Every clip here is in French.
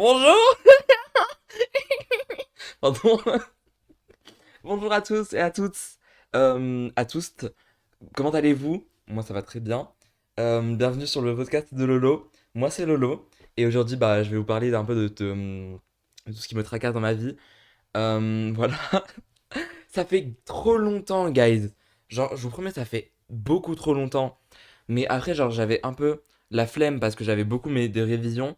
Bonjour. Pardon. Bonjour à tous et à toutes. À tous. Comment allez-vous? Moi, ça va très bien. Bienvenue sur le podcast de Lolo. Moi, c'est Lolo. Et aujourd'hui, bah, je vais vous parler d'un peu de tout ce qui me tracasse dans ma vie. Voilà. Ça fait trop longtemps, guys. Genre, je vous promets, ça fait beaucoup trop longtemps. Mais après, genre, j'avais un peu la flemme parce que j'avais beaucoup des révisions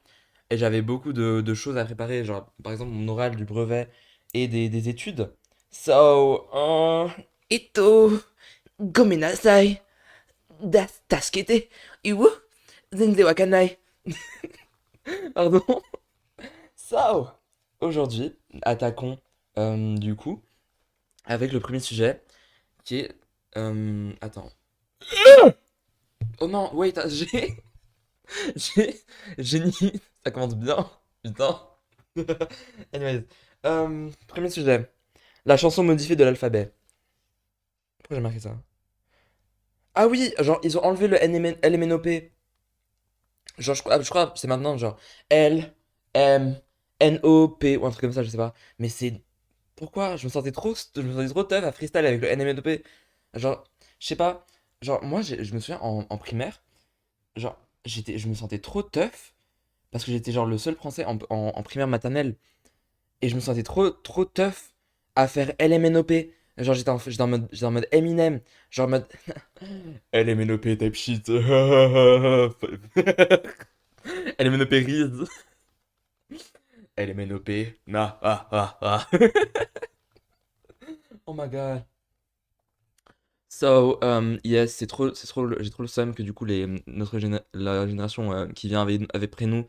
et j'avais beaucoup de choses à préparer. Genre, par exemple, mon oral du brevet et des études. So, ito, gomenasai, tasukete, iwu, zenze wakanai. Pardon. So, aujourd'hui, attaquons du coup avec le premier sujet qui est. Attends. Oh non, wait, j'ai. J'ai. Génie. Ça commence bien. Putain. Anyways. Premier sujet. La chanson modifiée de l'alphabet. Pourquoi j'ai marqué ça? Ah oui, genre, ils ont enlevé le LMNOP. Genre, je crois que c'est maintenant, genre, L, M, N, O, P, ou un truc comme ça, je sais pas. Mais c'est. Pourquoi? Je me sentais trop teuf à freestyle avec le NMNOP. Genre, je sais pas. Genre, moi, je me souviens en primaire, genre, je me sentais trop teuf parce que j'étais genre le seul français en primaire maternelle. Et je me sentais trop tough à faire LMNOP. Genre, j'étais en mode Eminem. Genre, en mode LMNOP type shit. LMNOP Riz. LMNOP. Na, ah, ah, ah. Oh my god. So, yes, j'ai trop le seum que du coup, la génération qui vient après nous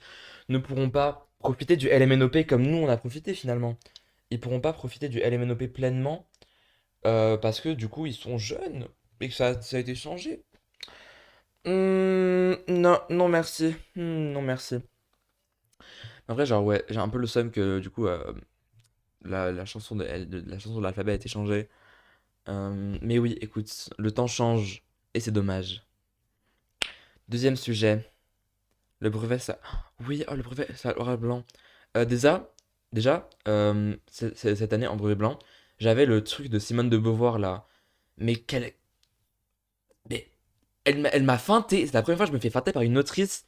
ne pourront pas profiter du LMNOP comme nous on a profité finalement. Ils pourront pas profiter du LMNOP pleinement. Parce que du coup, ils sont jeunes et que ça a été changé. Non, non merci. Non merci. En vrai, genre, ouais, j'ai un peu le seum que du coup, la chanson la chanson de l'alphabet a été changée. Mais oui, écoute, le temps change et c'est dommage. Deuxième sujet, le brevet, ça. Oui, oh, le brevet, ça aura blanc. Cette année en brevet blanc, j'avais le truc de Simone de Beauvoir là. Mais quelle. Mais elle m'a feinté. C'est la première fois que je me fais feinter par une autrice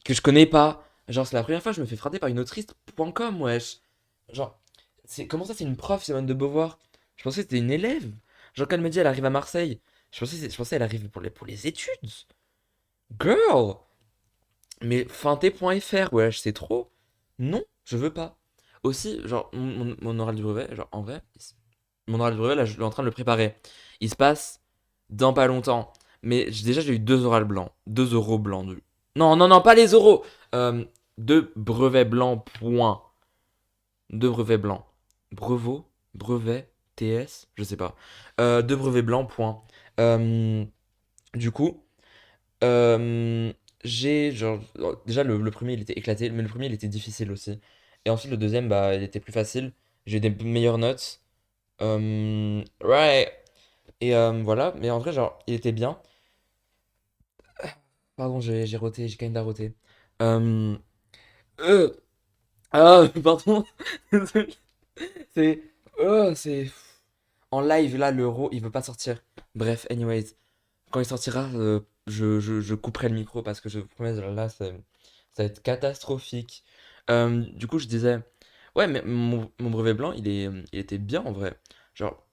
que je connais pas. Genre, c'est la première fois que je me fais feinter par une autrice point .com, wesh. Genre, comment ça, c'est une prof, Simone de Beauvoir? Je pensais que c'était une élève. Genre, quand elle me dit elle arrive à Marseille, je pensais elle arrive pour les études. Girl! Mais feinté.fr, wesh, c'est trop. Non, je veux pas. Aussi, genre, mon oral du brevet, genre, en vrai, mon oral du brevet, là, je suis en train de le préparer. Il se passe dans pas longtemps. Mais déjà, j'ai eu deux orales blancs. 2 euros blancs. Non, non, non, pas les euros. Deux brevets blancs, point. Deux brevets blancs. Brevet, brevet, TS, je sais pas. Deux brevets blancs, point. Euh, du coup, euh, j'ai genre. Déjà, le premier, il était éclaté, mais le premier, il était difficile aussi. Et ensuite, le deuxième, bah, il était plus facile. J'ai eu des meilleures notes. Ouais. Et voilà, mais en vrai, genre, il était bien. Pardon, j'ai roté, j'ai quand même roté. Euh, euh, pardon. Désolé. C'est. C'est. En live, là, l'euro, il veut pas sortir. Bref, anyways. Quand il sortira, je couperai le micro parce que je vous promets, là, ça va être catastrophique. Du coup, je disais. Ouais, mais mon brevet blanc, il était bien en vrai. Genre,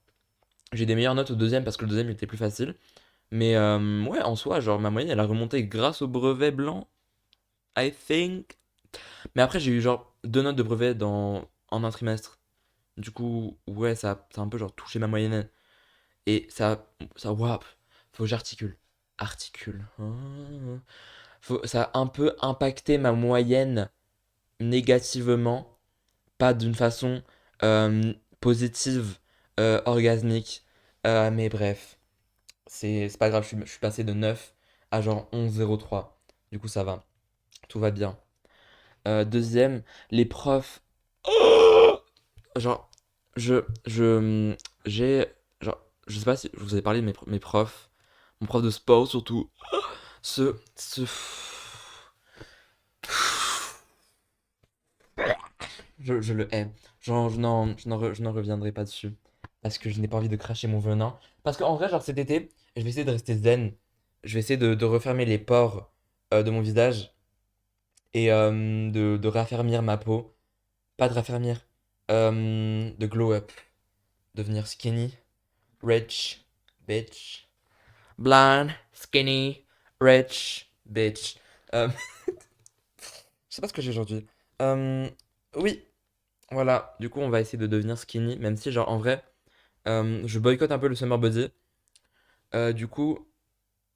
j'ai des meilleures notes au deuxième parce que le deuxième il était plus facile. Mais ouais, en soi, genre ma moyenne elle a remonté grâce au brevet blanc, I think. Mais après, j'ai eu genre 2 notes de brevet en un trimestre. Du coup, ouais, ça a un peu genre touché ma moyenne. Et waouh, faut que j'articule. Articule. Ça a un peu impacté ma moyenne négativement, pas d'une façon positive, orgasmique. Mais bref. C'est pas grave, je suis passé de 9 à genre 11,03. Du coup, ça va. Tout va bien. Deuxième, les profs. Oh, genre, j'ai. Genre, je sais pas si je vous avais parlé de mes profs. Mon prof de sport, surtout. Ce. Je le hais. Genre, je n'en reviendrai pas dessus. Parce que je n'ai pas envie de cracher mon venin. Parce qu'en vrai, genre cet été, je vais essayer de rester zen. Je vais essayer de refermer les pores de mon visage et de raffermir ma peau. Pas de raffermir. De glow up. Devenir skinny, rich, bitch. Blonde, skinny, rich, bitch. Euh, je sais pas ce que j'ai aujourd'hui. Euh, oui, voilà. Du coup, on va essayer de devenir skinny, même si, genre, en vrai, je boycotte un peu le summer body. Du coup,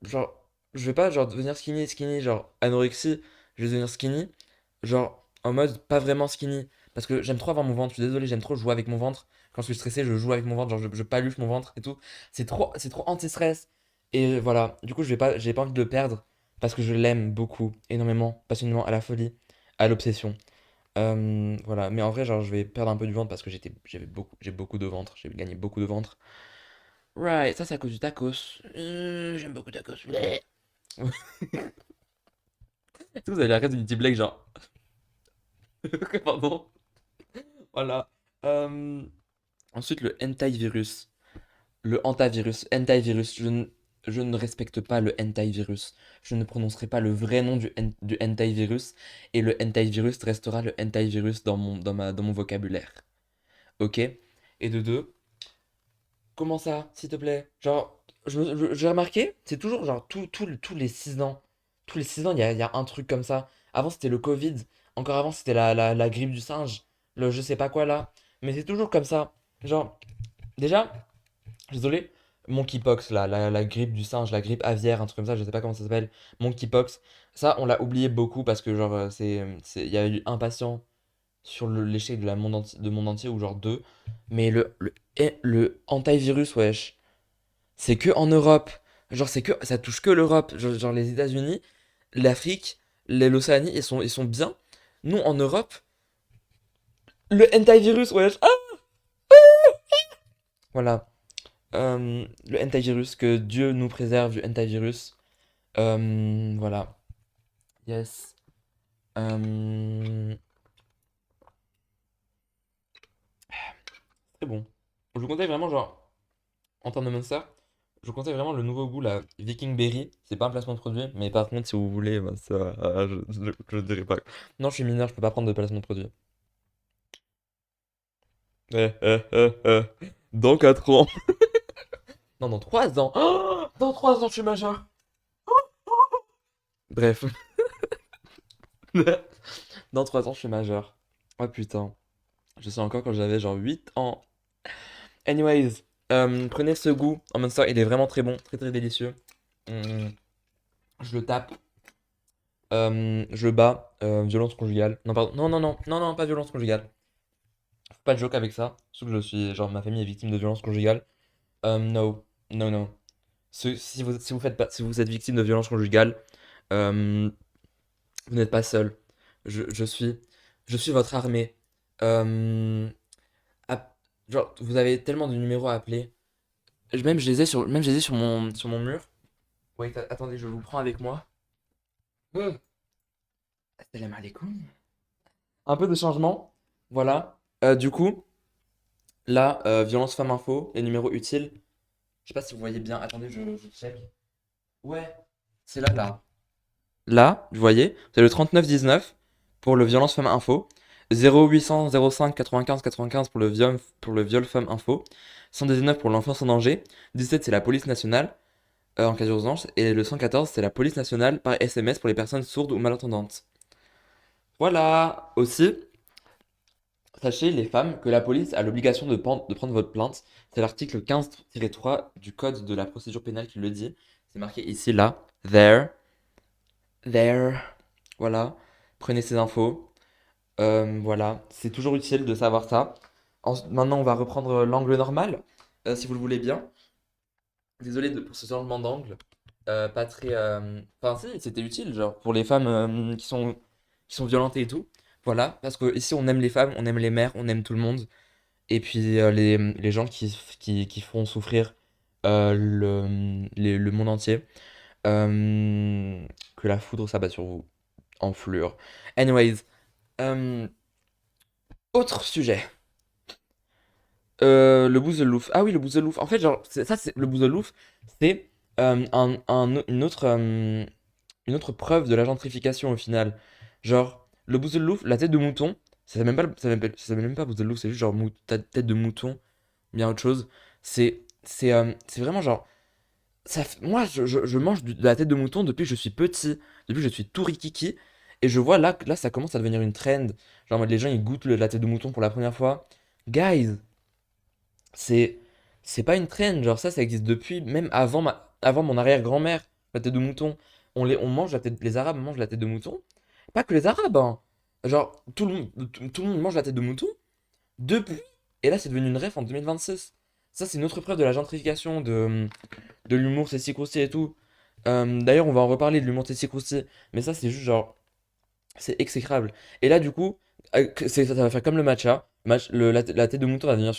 genre, je vais pas, genre, devenir skinny, skinny, genre, anorexie. Je vais devenir skinny, genre, en mode pas vraiment skinny. Parce que j'aime trop avoir mon ventre. Je suis désolé, j'aime trop jouer avec mon ventre. Quand je suis stressé, je joue avec mon ventre, genre, je paluche mon ventre et tout. C'est trop anti-stress. Et voilà. Du coup, j'ai pas envie de le perdre. Parce que je l'aime beaucoup, énormément, passionnément, à la folie, à l'obsession. Voilà, mais en vrai, genre, je vais perdre un peu du ventre parce que j'ai beaucoup de ventre, j'ai gagné beaucoup de ventre. Right, ça c'est à cause du tacos. J'aime beaucoup tacos. Bleh. Est-ce que vous avez la reste d'une petite blague, genre, pardon. Voilà. Euh, Ensuite, le hentai-virus. Le hantavirus, hentai-virus. Je ne respecte pas le hentai-virus. Je ne prononcerai pas le vrai nom du hentai-virus. Et le hentai-virus restera le hentai-virus dans mon vocabulaire. Ok? Et de deux, comment ça, s'il te plaît? Genre, j'ai remarqué, c'est toujours genre tous les 6 ans. Tous les 6 ans, il y a un truc comme ça. Avant, c'était le Covid. Encore avant, c'était la grippe du singe. Le je sais pas quoi là. Mais c'est toujours comme ça. Genre, déjà, désolé, monkeypox, là, la grippe du singe, la grippe aviaire, un truc comme ça, je sais pas comment ça s'appelle. Monkeypox. Ça, on l'a oublié beaucoup parce que, genre, il y a eu un patient sur l'échec de monde entier, ou genre deux. Mais le antivirus, wesh. C'est que en Europe. Genre, ça touche que l'Europe. Genre, les États-Unis, l'Afrique, l'Océanie, ils sont bien. Nous, en Europe, le antivirus, wesh. Ah, voilà. Le antivirus, que Dieu nous préserve du antivirus. Voilà. Yes. Euh, Très bon. Je vous conseille vraiment, genre, en termes de Monster, je vous conseille vraiment le nouveau goût, la Viking Berry. C'est pas un placement de produit, mais par contre, si vous voulez, bah, ça, je dirais pas. Non, je suis mineur, je peux pas prendre de placement de produit. Dans 4 ans. Non, dans 3 ans. Oh, dans 3 ans, je suis majeur. Bref. Dans 3 ans, je suis majeur. Oh putain. Je sais encore quand j'avais genre 8 ans. Anyways, prenez ce goût en Monster, il est vraiment très bon, très très délicieux. Hum, je le tape, je le bats, violence conjugale. Non, pardon, non, non, non, non, non, pas violence conjugale. Faut pas de joke avec ça, surtout que genre, ma famille est victime de violence conjugale. No, no, no. Si vous êtes victime de violence conjugale, euh, vous n'êtes pas seul. Je, je suis, je suis votre armée. Euh, genre, vous avez tellement de numéros à appeler. Même je les ai sur mon mur. Wait, attendez, je vous prends avec moi. Salam alaikum. Un peu de changement. Voilà. Du coup, là, violence femme info, les numéros utiles. Je sais pas si vous voyez bien. Attendez, je check. Ouais, c'est là, là. Là, vous voyez, c'est le 3919 pour le violence femme info. 0800 05 95 95 pour le viol femme info. 119 pour l'enfance en danger. 17, c'est la police nationale en cas d'urgence. Et le 114, c'est la police nationale par SMS pour les personnes sourdes ou malentendantes. Voilà. Aussi, sachez, les femmes, que la police a l'obligation de prendre votre plainte. C'est l'article 15-3 du Code de la procédure pénale qui le dit. C'est marqué ici, là. There. There. Voilà. Prenez ces infos. Voilà. C'est toujours utile de savoir ça. Maintenant, on va reprendre l'angle normal, si vous le voulez bien. Désolé pour ce changement d'angle. Pas très. Enfin, si, c'était utile, genre, pour les femmes qui sont violentées et tout. Voilà. Parce que ici, on aime les femmes, on aime les mères, on aime tout le monde. Et puis les gens qui font souffrir le monde entier. Que la foudre s'abat sur vous. Enflure. Anyways. euh, Autre sujet. Le Bouzelouf. Ah oui, le Bouzelouf. En fait, genre, le Bouzelouf, c'est une autre preuve de la gentrification au final. Genre, le Bouzelouf, la tête de mouton, ça s'appelle même pas, ça s'appelle même pas Bouzelouf, c'est juste genre tête de mouton, bien autre chose. C'est vraiment genre. Moi, je mange de la tête de mouton depuis que je suis petit, depuis que je suis tout rikiki. Et je vois là, ça commence à devenir une trend. Genre, en mode, les gens, ils goûtent la tête de mouton pour la première fois. Guys, c'est c'est pas une trend, genre ça existe depuis même avant mon arrière-grand-mère, la tête de mouton. On mange les Arabes mangent la tête de mouton. Pas que les Arabes, hein. Genre tout le monde mange la tête de mouton depuis. Et là c'est devenu une ref en 2026. Ça c'est une autre preuve de la gentrification de l'humour c'est si croustillant et tout. D'ailleurs on va en reparler de l'humour c'est si croustillant, mais ça c'est juste genre c'est exécrable. Et là du coup ça va faire comme le matcha. La tête de mouton va devenir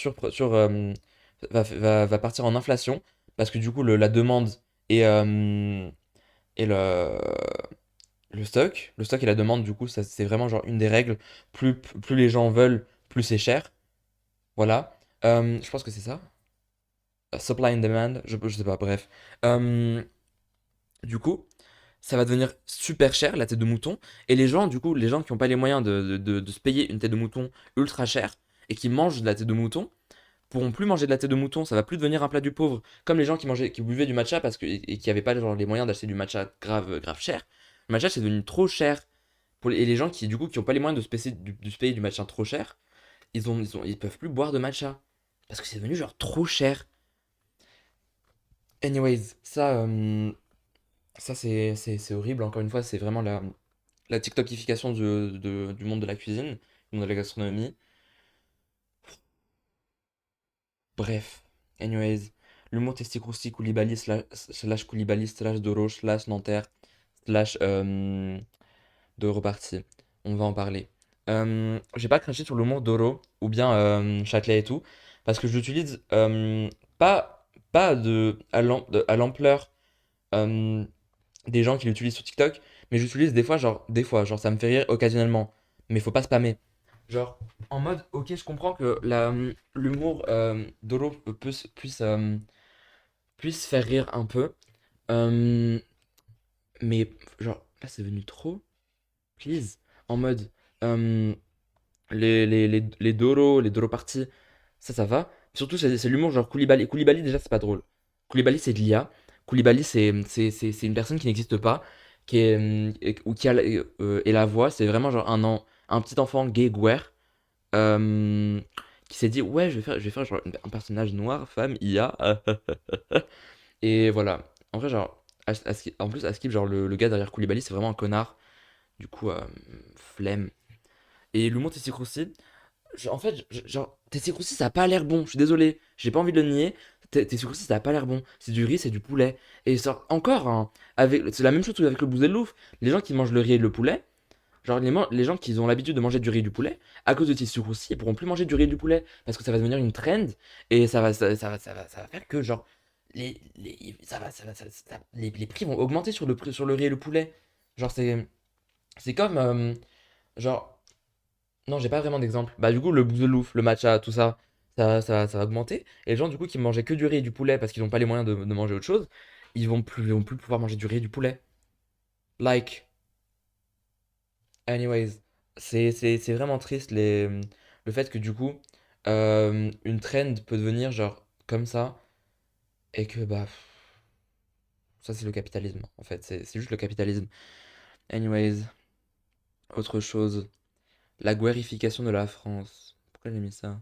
va partir en inflation parce que du coup la demande et, et le stock et la demande du coup ça c'est vraiment genre une des règles. Plus les gens veulent, plus c'est cher. Voilà. Je pense que c'est ça. Supply and demand, je sais pas, bref. Euh, du coup, ça va devenir super cher la tête de mouton et les gens du coup les gens qui n'ont pas les moyens de se payer une tête de mouton ultra chère et qui mangent de la tête de mouton pourront plus manger de la tête de mouton, ça va plus devenir un plat du pauvre. Comme les gens qui buvaient du matcha et qui n'avaient pas genre, les moyens d'acheter du matcha grave cher. Le matcha c'est devenu trop cher. Et les gens qui du coup qui ont pas les moyens de se payer du matcha trop cher, ils peuvent plus boire de matcha. Parce que c'est devenu genre trop cher. Anyways, ça c'est horrible. Encore une fois, c'est vraiment la TikTokification du monde de la cuisine, du monde de la gastronomie. Bref, anyways, l'humour testicrousti Koulibaly slash Koulibaly slash Doro slash Nanterre slash de reparti. On va en parler. J'ai pas craché sur l'humour Doro ou bien Châtelet et tout parce que je l'utilise pas à l'ampleur euh, des gens qui l'utilisent sur TikTok, mais j'utilise des fois, genre ça me fait rire occasionnellement, mais faut pas spammer. Genre, en mode, ok, je comprends que l'humour Dolo puisse faire rire un peu, euh, mais genre, là c'est devenu trop, please. En mode, euh, les Doro parties, ça va. Surtout, c'est l'humour genre Koulibaly. Koulibaly, déjà, c'est pas drôle. Koulibaly, c'est de l'IA. Koulibaly, c'est une personne qui n'existe pas, ou qui a et la voix, c'est vraiment genre un petit enfant gay guerre euh, qui s'est dit, ouais, je vais faire genre un personnage noir, femme, IA. Et voilà. En vrai, genre, en plus, Askip, genre, le gars derrière Koulibaly, c'est vraiment un connard. Du coup, flemme. Et l'humour Tessie en fait, genre, Tessécoussi, ça a pas l'air bon. Je suis désolé, j'ai pas envie de le nier. Tessécoussi, ça a pas l'air bon. C'est du riz, c'est du poulet. Et encore, hein, c'est la même chose avec le bouzelle-louf. Les gens qui mangent le riz et le poulet, genre les gens qui ont l'habitude de manger du riz et du poulet, à cause de Tessécoussi, ils pourront plus manger du riz et du poulet. Parce que ça va devenir une trend. Et ça va faire que, genre, les prix vont augmenter sur le riz et le poulet. Genre, c'est comme, genre, non, j'ai pas vraiment d'exemple. Bah, du coup, le bouzelouf, le matcha, tout ça, ça va augmenter. Et les gens, du coup, qui mangeaient que du riz et du poulet parce qu'ils n'ont pas les moyens de manger autre chose, ils vont plus pouvoir manger du riz et du poulet. Like, anyways, c'est vraiment triste le fait que, du coup, une trend peut devenir genre comme ça et que, bah, ça, c'est le capitalisme, en fait. C'est juste le capitalisme. Anyways, autre chose. La guérification de la France. Pourquoi j'ai mis ça?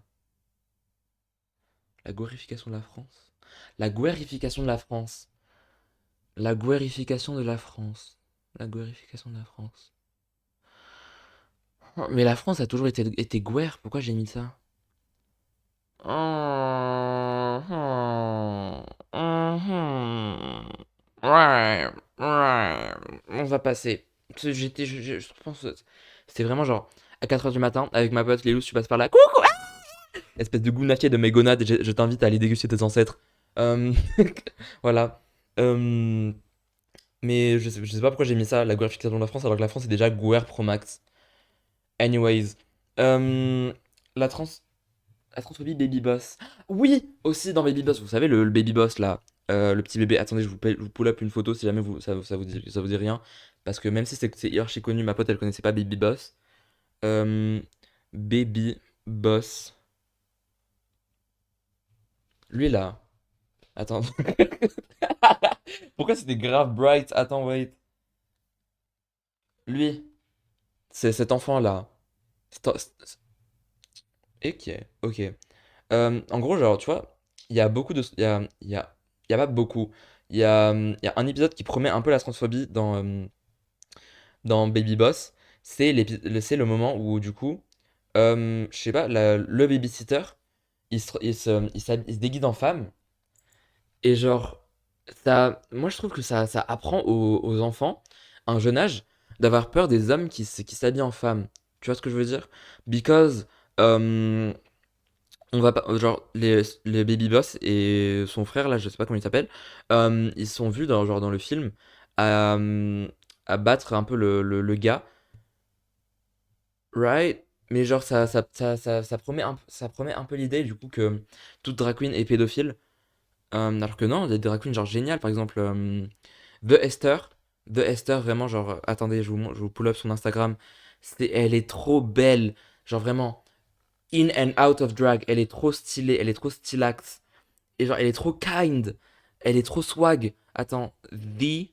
La glorification de la France. La guérification de la France. La guérification de la France. La guérification de la France. Oh, mais la France a toujours été guerre. Pourquoi j'ai mis ça? Ouais, ouais. On va passer. Je pense que c'était vraiment genre à 4h du matin avec ma pote Léo, tu passes par là. Coucou! Espèce de gounafier de mes gonades, je t'invite à aller déguster tes ancêtres. Euh, voilà. Euh, Mais je sais pas pourquoi j'ai mis ça, la glorification de la France, alors que la France est déjà Guerre Pro Max. Anyways. Euh, La trans... La transphobie Baby Boss. Oui, aussi dans Baby Boss, vous savez, le Baby Boss là, le petit bébé. Attendez, je vous pull up une photo si jamais ça vous dit rien. Parce que même si c'est archi connu, ma pote elle connaissait pas Baby Boss. Euh, Baby Boss. Lui là. Attends. Pourquoi c'était grave bright? Attends, wait. Lui, c'est cet enfant là. Ok, ok. En gros, genre, tu vois, il y a beaucoup de. Il y a pas beaucoup. Il y a un épisode qui promet un peu la transphobie dans Baby Boss. C'est le moment où, du coup, je sais pas, le babysitter, il se déguise en femme. Et genre, moi, je trouve que ça apprend aux enfants, à un jeune âge, d'avoir peur des hommes qui s'habillent en femme. Tu vois ce que je veux dire? Because. euh, on va pas, genre, les Baby Boss et son frère, là, je sais pas comment il s'appelle, ils sont vus dans le film à, à battre un peu le gars, right? Mais genre, ça promet un peu l'idée, du coup, que toute drag queen est pédophile. Alors que non, il y a des drag queens, genre, géniales, par exemple, The Esther. The Esther, vraiment, genre, attendez, je vous pull up son Instagram. Elle est trop belle. Genre, vraiment, in and out of drag. Elle est trop stylée, elle est trop stylax. Et genre, elle est trop kind. Elle est trop swag. Attends. The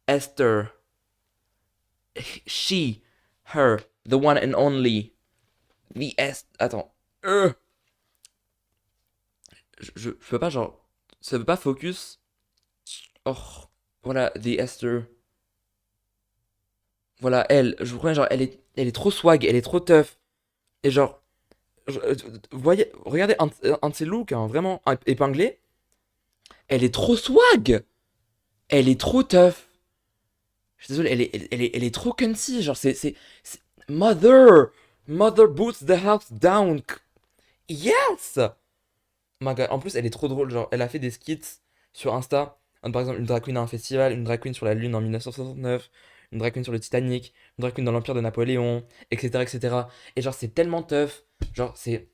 Esther. She. Her. The one and only. The Est. Attends. Je peux pas, genre. Ça veut pas focus. Oh. Voilà. The Esther. Voilà, elle. Je vous promets, genre, elle est trop swag. Elle est trop tough. Et genre. Vous voyez, regardez un de ses looks, hein, vraiment épinglé. Elle est trop swag. Elle est trop tough. Je suis désolé, elle est trop cunty. Genre, c'est- Mother! Mother boots the house down. Yes! My God. En plus, elle est trop drôle. Genre, elle a fait des skits sur Insta. Par exemple, une drag queen à un festival, une drag queen sur la Lune en 1969, une drag queen sur le Titanic, une drag queen dans l'Empire de Napoléon, etc., etc. Et cetera. Et genre, c'est tellement tough. Genre, c'est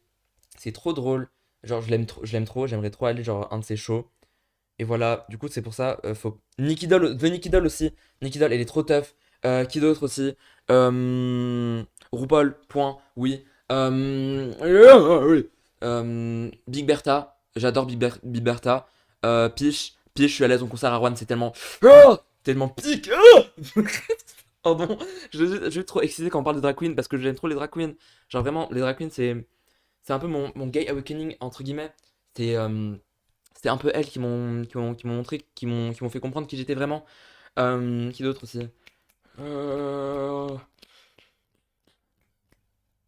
trop drôle. Genre, je l'aime trop. J'aimerais trop aller, genre, à un de ses shows. Et voilà, du coup, c'est pour ça, faut. The Nicky Doll aussi. Nicky Doll, elle est trop tough. Qui d'autre aussi? RuPaul, point, oui. Oui. Big Bertha, j'adore Big Bertha. Peach, je suis à l'aise en concert à Rouen, c'est tellement. Tellement pique. Pardon, je suis trop excité quand on parle de drag queen parce que j'aime trop les drag queens. Genre vraiment, les drag queens, c'est un peu mon gay awakening, entre guillemets. C'est. C'était un peu elles qui m'ont montré, qui m'ont fait comprendre qui j'étais vraiment. Qui d'autre aussi? Euh,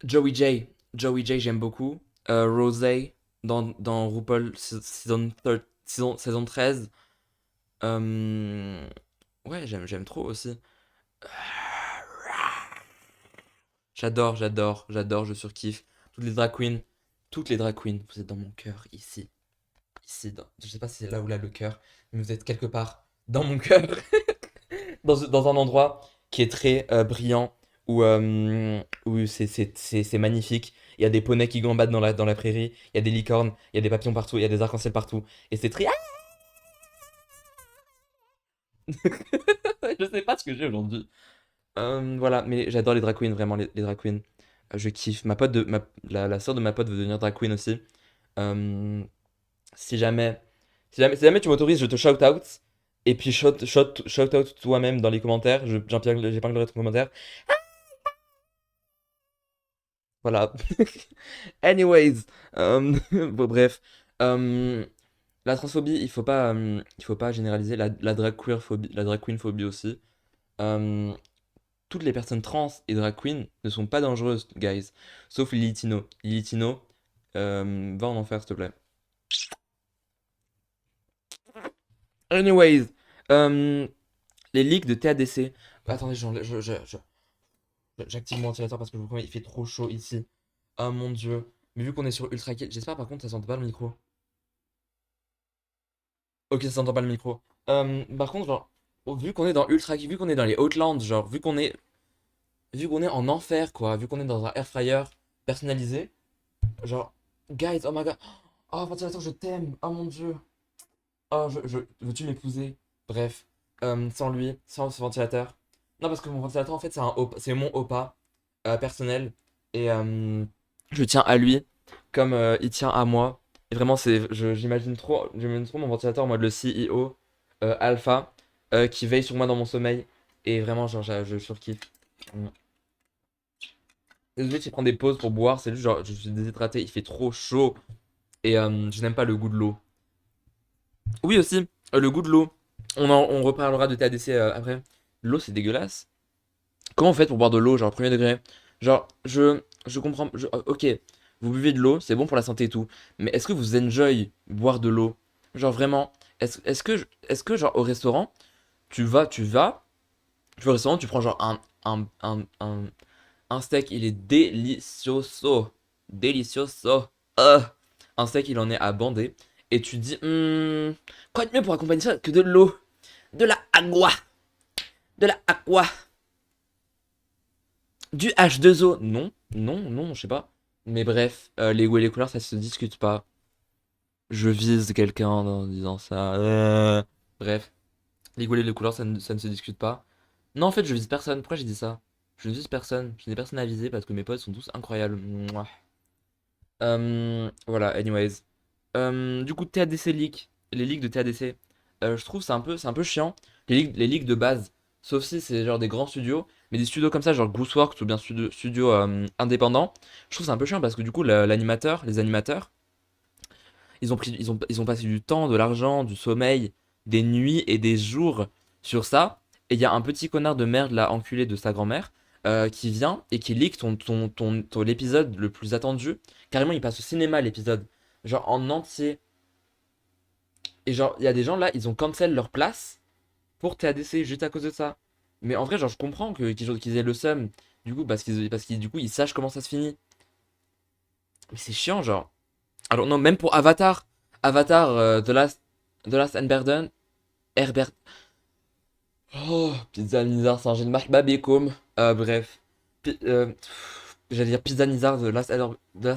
Joey J. Joey J, j'aime beaucoup. Rosé, dans RuPaul saison 13. Euh, Ouais, j'aime trop aussi. J'adore, je surkiffe. Toutes les drag queens. Toutes les drag queens, vous êtes dans mon cœur, ici. Ici, je sais pas si c'est là ou là le cœur, mais vous êtes quelque part dans mon cœur. Dans un endroit qui est très brillant, où c'est magnifique. Il y a des poneys qui gambadent dans la prairie, il y a des licornes, il y a des papillons partout, il y a des arcs-en-ciel partout. Et c'est très... Je sais pas ce que j'ai aujourd'hui. Voilà, mais j'adore les drag queens, vraiment, les drag queens. Je kiffe. La sœur de ma pote veut devenir drag queen aussi. Euh, si jamais, si jamais tu m'autorises, je te shout out. Et puis shout out toi-même dans les commentaires. J'épinglerai ton commentaire. Voilà. Anyways, bon, bref. Euh, la transphobie, il faut pas généraliser la drag queer phobie, la drag queen phobie aussi. Euh, Toutes les personnes trans et drag queen ne sont pas dangereuses, guys. Sauf Lily Tino. Lily Tino, va en enfer, s'il te plaît. Anyways, euh, les leaks de TADC. Attendez, j'active mon ventilateur parce que je vous promets, il fait trop chaud ici. Oh mon dieu. Mais vu qu'on est sur Ultra Kill, j'espère par contre ça s'entend pas le micro. Ok, ça s'entend pas le micro. Par contre, genre, vu qu'on est dans Ultra Kill, vu qu'on est dans les Outlands, genre, vu qu'on est en enfer, quoi, vu qu'on est dans un air fryer personnalisé, Genre, guys, oh my god. Oh, ventilateur, je t'aime. Oh mon dieu. Oh, veux-tu m'épouser? Bref, sans lui, sans ce ventilateur. Non, parce que mon ventilateur, en fait, c'est mon opa personnel. Et je tiens à lui comme il tient à moi. Et vraiment, j'imagine trop mon ventilateur en mode le CEO alpha qui veille sur moi dans mon sommeil. Et vraiment, genre, je surkiffe. Mm. Désolé, tu prends des pauses pour boire. C'est juste, genre, je suis déshydraté. Il fait trop chaud. Et je n'aime pas le goût de l'eau. Oui, aussi, le goût de l'eau. On reparlera de TADC après. L'eau, c'est dégueulasse. Comment vous faites pour boire de l'eau, genre premier degré? Genre, je comprends. Ok, vous buvez de l'eau, c'est bon pour la santé et tout. Mais est-ce que vous enjoy boire de l'eau? Genre vraiment, est-ce que genre au restaurant, tu vas au restaurant, tu prends genre un steak, il est delicioso. Delicioso. Ah. Un steak, il en est à bander. Et tu dis, quoi de mieux pour accompagner ça que de l'eau? De la agua. De la aqua. Du H2O. Non, non, non, je sais pas. Mais bref, les goûts et les couleurs, ça se discute pas. Je vise quelqu'un en disant ça. Bref, les goûts et les couleurs, ça ne se discute pas. Non, en fait, je vise personne. Pourquoi j'ai dit ça? Je ne vise personne. Je n'ai personne à viser parce que mes potes sont tous incroyables. Mouah. Voilà, anyways. Du coup, TADC League, les ligues de TADC, je trouve c'est un peu chiant. Les ligues de base, sauf si c'est genre des grands studios, mais des studios comme ça, genre Gooseworks ou bien studios indépendants, je trouve c'est un peu chiant parce que du coup, les animateurs, ils ont passé du temps, de l'argent, du sommeil, des nuits et des jours sur ça. Et il y a un petit connard de merde là, enculé de sa grand-mère, qui vient et qui leak l'épisode le plus attendu. Carrément, il passe au cinéma l'épisode, genre en entier. Et genre, il y a des gens là, ils ont cancel leur place pour TADC juste à cause de ça. Mais en vrai, genre, je comprends qu'ils aient le seum, du coup, parce qu'ils du coup, ils sachent comment ça se finit. Mais c'est chiant, genre. Alors, non, même pour Avatar. Avatar, The Last Herbert. Oh, Pizza Nizar, Saint-Gilles, Mahba Bekoum. Bref. J'allais dire Pizza Nizar, The Last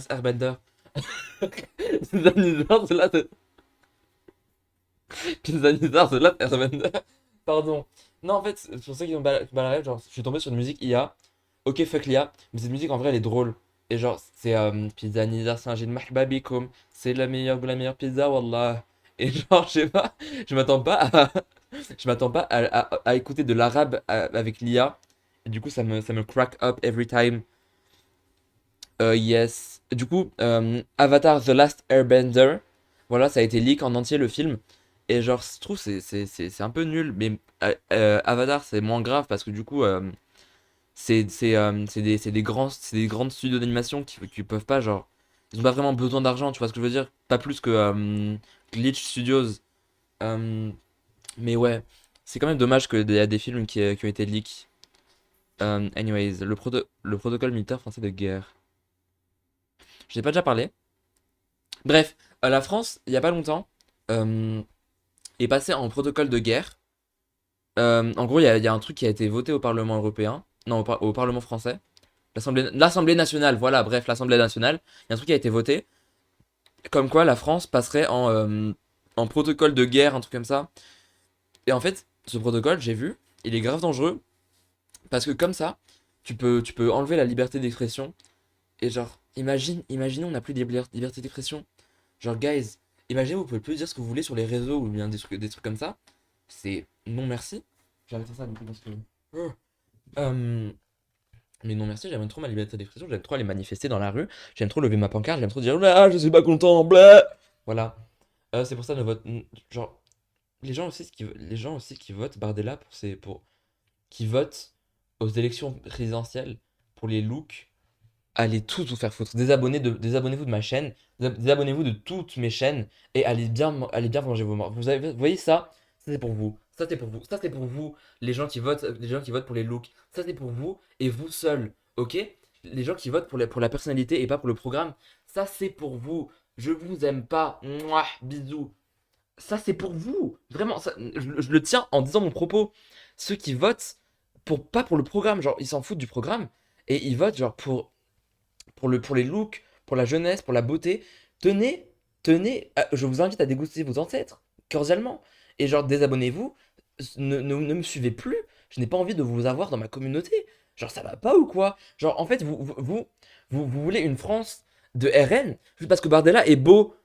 Airbender. Pizza Nizar, Pizza Nizar, The Last Airbender. Pardon. Non, en fait, c'est pour ça qu'ils ont balaré. Genre, je suis tombé sur une musique IA. Ok, fuck l'IA. Mais cette musique, en vrai, elle est drôle. Et genre, c'est Pizza Nizar Saint-Gilles Mahba Bekoum. C'est la meilleure pizza, wallah. Et genre, je sais pas, je m'attends pas à, je m'attends pas à écouter de l'arabe avec l'IA. Et du coup, ça me crack up every time. Yes. Du coup, Avatar The Last Airbender. Voilà, ça a été leak en entier le film. Et genre, je trouve c'est un peu nul. Mais Avatar, c'est moins grave parce que du coup, c'est des grands studios d'animation qui peuvent pas, genre. Ils ont pas vraiment besoin d'argent, tu vois ce que je veux dire? Pas plus que Glitch Studios. Euh, mais ouais, c'est quand même dommage qu'il y a des films qui ont été leaks. Anyways, le protocole militaire français de guerre. Je n'ai pas déjà parlé. Bref, la France, il y a pas longtemps, euh, est passée en protocole de guerre. En gros, il y a un truc qui a été voté au Parlement européen. Non, au Parlement français. L'Assemblée nationale, voilà, bref, l'Assemblée nationale. Il y a un truc qui a été voté. Comme quoi la France passerait en protocole de guerre, un truc comme ça. Et en fait, ce protocole, j'ai vu, il est grave dangereux. Parce que comme ça, tu peux enlever la liberté d'expression. Et genre, imaginez, on n'a plus de liberté d'expression. Genre, guys, imaginez, vous pouvez plus dire ce que vous voulez sur les réseaux ou bien des trucs comme ça. C'est non merci. J'arrête ça du coup parce que. Oh. Euh, mais non merci, j'aime trop ma liberté d'expression, j'aime trop aller manifester dans la rue, j'aime trop lever ma pancarte, j'aime trop dire ah, je suis pas content, blah. Voilà. C'est pour ça, ne vote. Genre, les gens aussi qui votent Bardella qui votent aux élections présidentielles pour les looks, allez tous vous faire foutre. Désabonnez-vous de ma chaîne, désabonnez-vous de toutes mes chaînes et allez bien manger vos morts. Vous voyez ça? Ça c'est pour vous. Ça c'est pour vous. Ça c'est pour vous, les gens qui votent pour les looks. Ça c'est pour vous et vous seuls, ok? Les gens qui votent pour la personnalité et pas pour le programme. Ça c'est pour vous. Je vous aime pas. Mouah, bisous. Ça c'est pour vous. Vraiment, je le tiens en disant mon propos. Ceux qui votent pas pour le programme, genre ils s'en foutent du programme et ils votent genre pour les looks, pour la jeunesse, pour la beauté. Tenez, tenez, je vous invite à déguster vos ancêtres, cordialement. Et genre, désabonnez-vous, ne me suivez plus. Je n'ai pas envie de vous avoir dans ma communauté. Genre, ça va pas ou quoi? Genre, en fait, vous voulez une France de RN juste parce que Bardella est beau.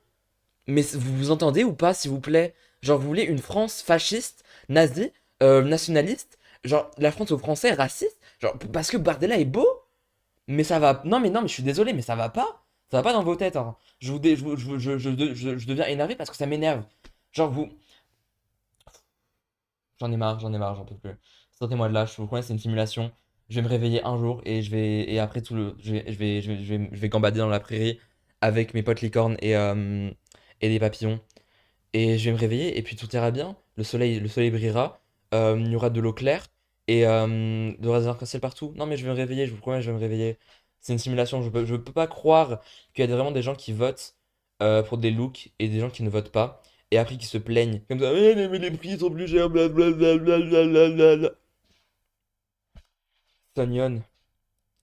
Mais vous vous entendez ou pas, s'il vous plaît? Genre, vous voulez une France fasciste, nazie, nationaliste? Genre, la France aux Français, raciste? Genre, parce que Bardella est beau? Mais ça va. Non, mais je suis désolé, mais ça va pas. Ça va pas dans vos têtes, hein. Je deviens énervé parce que ça m'énerve. Genre, vous. J'en ai marre, j'en peux plus. Sortez-moi de là, je vous promets, c'est une simulation. Je vais me réveiller un jour et je vais. Et après tout le. Je vais gambader dans la prairie avec mes potes licornes et des papillons. Et je vais me réveiller et puis tout ira bien. Le soleil brillera. Il y aura de l'eau claire et de des arc-en-ciel partout. Non, mais je vais me réveiller, je vous promets, je vais me réveiller. C'est une simulation. Je peux pas croire qu'il y a vraiment des gens qui votent pour des looks et des gens qui ne votent pas. Et après qui se plaignent. Comme ça, mais les prix sont plus chers, blablabla. Sonyon,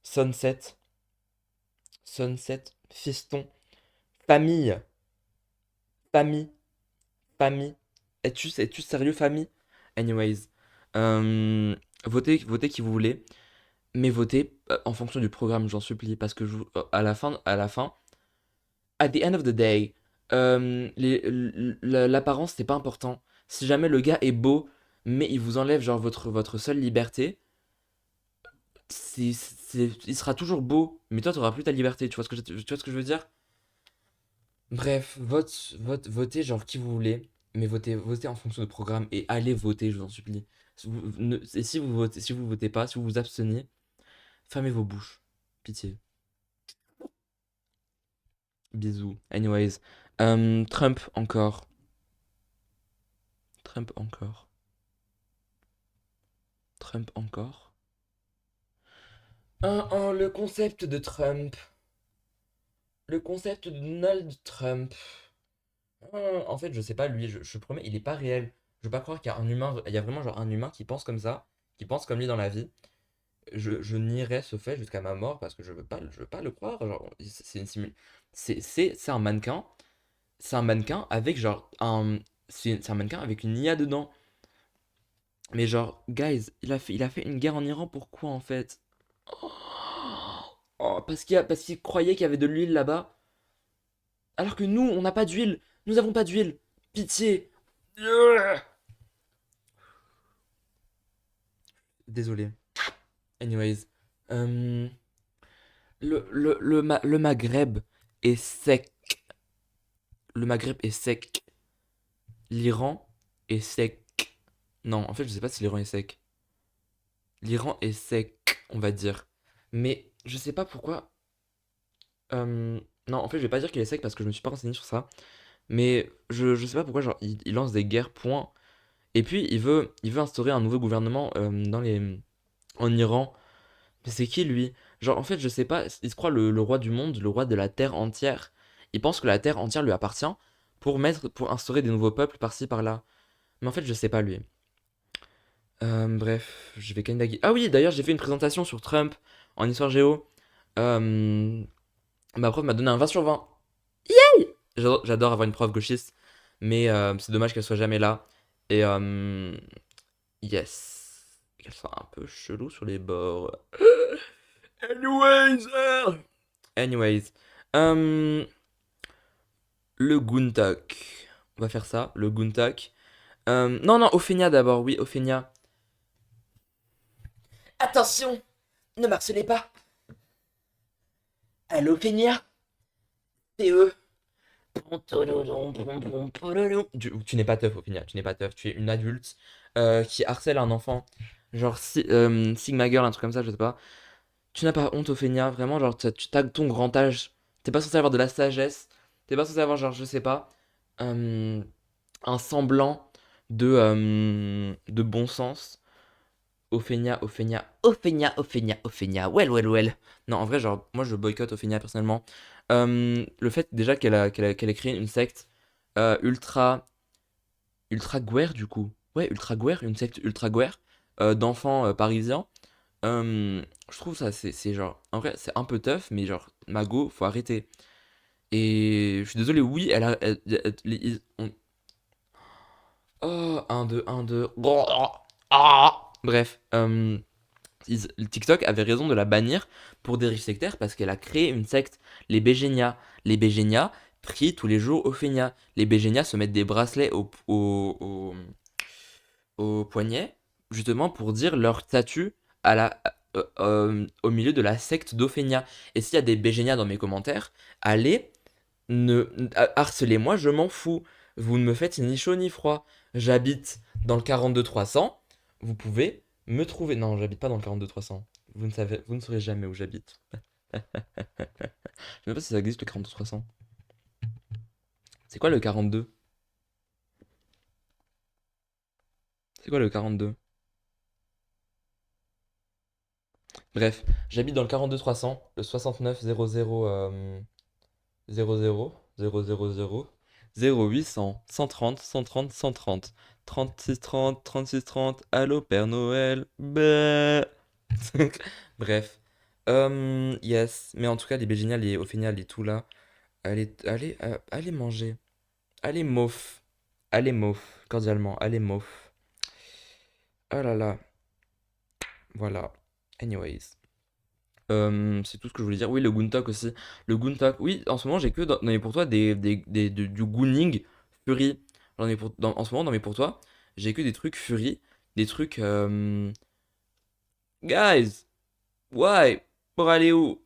Sunset, Sunset, Fiston, famille, famille. Famille. Es-tu sérieux, famille? Anyways. Euh, votez qui vous voulez, mais votez en fonction du programme, j'en supplie, parce que à la fin, at the end of the day, l'apparence, c'est pas important. Si jamais le gars est beau, mais il vous enlève genre votre seule liberté, il sera toujours beau, mais toi, t'auras plus ta liberté. Tu vois ce que je veux dire? Bref, votez genre qui vous voulez, mais votez en fonction de programme et allez voter, je vous en supplie. Et si vous votez pas, si vous vous abstenez, fermez vos bouches. Pitié. Bisous. Anyways. Trump encore. Trump encore. Trump encore. Le concept de Trump. Le concept de Donald Trump. En fait, je sais pas, lui, je promets, il est pas réel. Je veux pas croire qu'il y a un humain, il y a vraiment genre un humain qui pense comme ça, qui pense comme lui dans la vie. Je nierai ce fait jusqu'à ma mort parce que je veux pas le croire. Genre, c'est un mannequin. C'est un mannequin avec genre un. C'est un mannequin avec une IA dedans. Mais genre, guys, il a fait une guerre en Iran, pourquoi en fait? Oh, parce qu'il croyait qu'il y avait de l'huile là-bas. Alors que nous, on n'a pas d'huile. Nous avons pas d'huile. Pitié. Désolé. Anyways. Euh, le Maghreb est sec. Le Maghreb est sec. L'Iran est sec. Non, en fait, je sais pas si l'Iran est sec. L'Iran est sec, on va dire. Mais je sais pas pourquoi. Non, en fait, je vais pas dire qu'il est sec parce que je me suis pas renseigné sur ça. Mais je sais pas pourquoi, genre, il lance des guerres, point. Et puis, il veut instaurer un nouveau gouvernement en Iran. Mais c'est qui, lui? Genre, en fait, je sais pas. Il se croit le roi du monde, le roi de la terre entière. Il pense que la terre entière lui appartient pour instaurer des nouveaux peuples par-ci, par-là. Mais en fait, je sais pas, lui. Bref, je vais Kandagi. Ah oui, d'ailleurs, j'ai fait une présentation sur Trump en histoire géo. Euh, Ma prof m'a donné un 20 sur 20. J'adore avoir une prof gauchiste, mais c'est dommage qu'elle soit jamais là. Et yes, qu'elle soit un peu chelou sur les bords. Anyways, anyways, euh, le Guntak. On va faire ça, le Guntak. Non, non, Ophénia d'abord, oui, Ophénia. Attention, ne marcelez pas. Allô, Ophénia, c'est eux. Tu n'es pas teuf, Ophénia, tu n'es pas teuf. Tu es une adulte qui harcèle un enfant. Genre Sigma Girl, un truc comme ça, je sais pas. Tu n'as pas honte, Ophénia, vraiment, genre, tu t'as ton grand âge. T'es pas censé avoir de la sagesse. T'es pas censé avoir, genre, je sais pas, euh, un semblant de bon sens. Ophénia, Ophénia, Ophénia, Ophénia, Ophénia, well. Non, en vrai, genre, moi je boycotte Ophénia personnellement. Le fait déjà qu'elle ait créé une secte ultra, ultra guerre du coup. Ouais, ultra guerre, une secte ultra guerre d'enfants parisiens. Euh, Je trouve ça, c'est genre, en vrai, c'est un peu tough, mais genre, Mago, faut arrêter. Et je suis désolé, oui, oh, un 2 1 2 Bref, le TikTok avait raison de la bannir pour dérive sectaire parce qu'elle a créé une secte, les Bégénias. Les Bégénias prient tous les jours au Feigna. Les Bégénias se mettent des bracelets au poignet, justement pour dire leur statut au milieu de la secte d'Ophénia. Et s'il y a des Bégénias dans mes commentaires, allez, harcelez-moi, je m'en fous. Vous ne me faites ni chaud ni froid. J'habite dans le 42 300. Vous pouvez me trouver. Non, j'habite pas dans le 42 300. Vous ne saurez jamais où j'habite. Je sais même pas si ça existe le 42 300. C'est quoi le 42? C'est quoi le 42? Bref, j'habite dans le 42 300, le 69 00 0800 130 130 130 36 30 36 30. Allô Père Noël. Bah. Bref. Yes. Mais en tout cas, les Bégéniales, les Ophéniales et tout là, allez manger. Allez mof. Allez mof. Cordialement. Allez mof. Oh là là. Voilà. Anyways. C'est tout ce que je voulais dire. Oui, le Guntok aussi. Le Guntok. Oui, en ce moment, j'ai que dans mes pour toi du Gooning Fury. En ce moment, dans mes pour toi, j'ai que des trucs Fury. Des trucs. Guys, why? Pour aller où?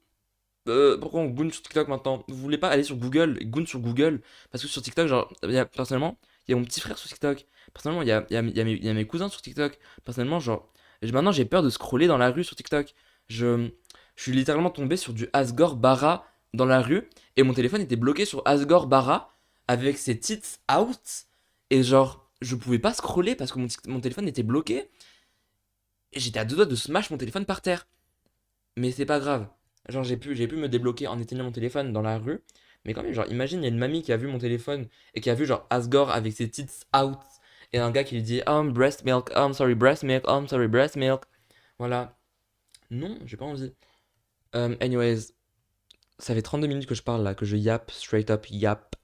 Pourquoi on goon sur TikTok maintenant? Vous voulez pas aller sur Google, goon sur Google? Parce que sur TikTok, genre, personnellement, il y a mon petit frère sur TikTok. Personnellement, il y a mes cousins sur TikTok. Personnellement, genre, maintenant j'ai peur de scroller dans la rue sur TikTok. Je, je suis littéralement tombé sur du Asgore Bara dans la rue et mon téléphone était bloqué sur Asgore Bara avec ses tits out. Et genre, je pouvais pas scroller parce que mon téléphone était bloqué. Et j'étais à deux doigts de smash mon téléphone par terre. Mais c'est pas grave. Genre, j'ai pu me débloquer en éteignant mon téléphone dans la rue. Mais quand même, genre, imagine, il y a une mamie qui a vu mon téléphone et qui a vu, genre, Asgore avec ses tits out. Et un gars qui lui dit, breast milk, I'm sorry, breast milk, I'm sorry, breast milk. Voilà. Non, j'ai pas envie. Anyways, ça fait 32 minutes que je parle là, que je yap, straight up yap.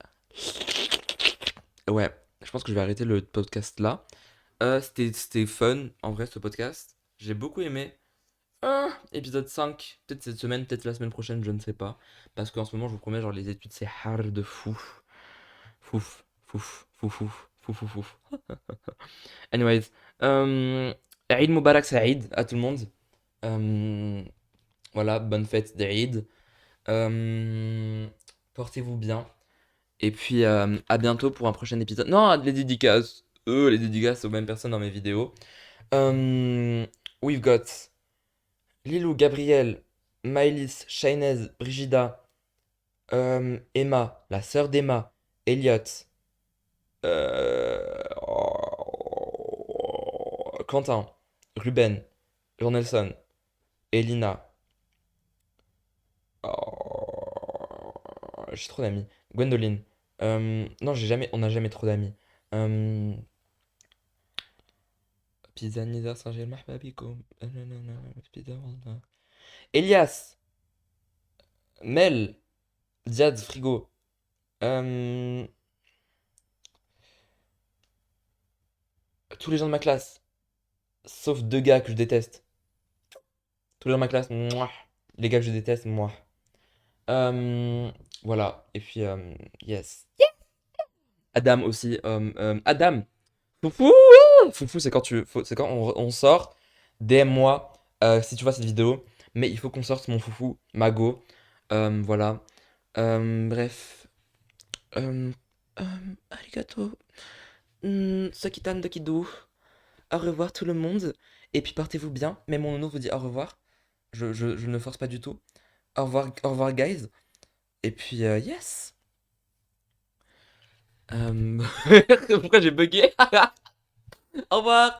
Ouais, je pense que je vais arrêter le podcast là. C'était fun, en vrai, ce podcast. J'ai beaucoup aimé. Épisode 5, peut-être cette semaine, peut-être la semaine prochaine, je ne sais pas. Parce qu'en ce moment, je vous promets, genre, les études, c'est hard de fou. Fouf, fouf, fouf, fouf, fouf, fouf, fouf. Anyways, Eid Mubarak Saïd à tout le monde. Euh, voilà, bonne fête d'Eid. Euh, Portez-vous bien. Et puis, à bientôt pour un prochain épisode. Non, les dédicaces. Les dédicaces aux mêmes personnes dans mes vidéos. Euh, we've got Lilou, Gabriel, Maëlys, Shainez, Brigida, Emma, la sœur d'Emma, Elliot, Quentin, Ruben, Jean-Nelson, Elina. J'ai trop d'amis. Gwendoline. Non, on n'a jamais trop d'amis. Euh, Pizzanisa Saint-Germain, Babico. Elias, Mel, Diaz, Frigo. Euh, Tous les gens de ma classe, sauf deux gars que je déteste. Tous les gens de ma classe, mouah. Les gars que je déteste, moi. Voilà. Et puis, yes. Adam aussi. Adam. Foufou. Foufou, c'est quand on sort. DM-moi si tu vois cette vidéo. Mais il faut qu'on sorte mon foufou, Mago. Voilà. Bref. Euh, Arigato. Sokitan Dokido. Au revoir tout le monde. Et puis portez-vous bien. Mais mon nono vous dit au revoir. Je ne force pas du tout. Au revoir, guys. Et puis, yes. Pourquoi j'ai bugué? Au revoir.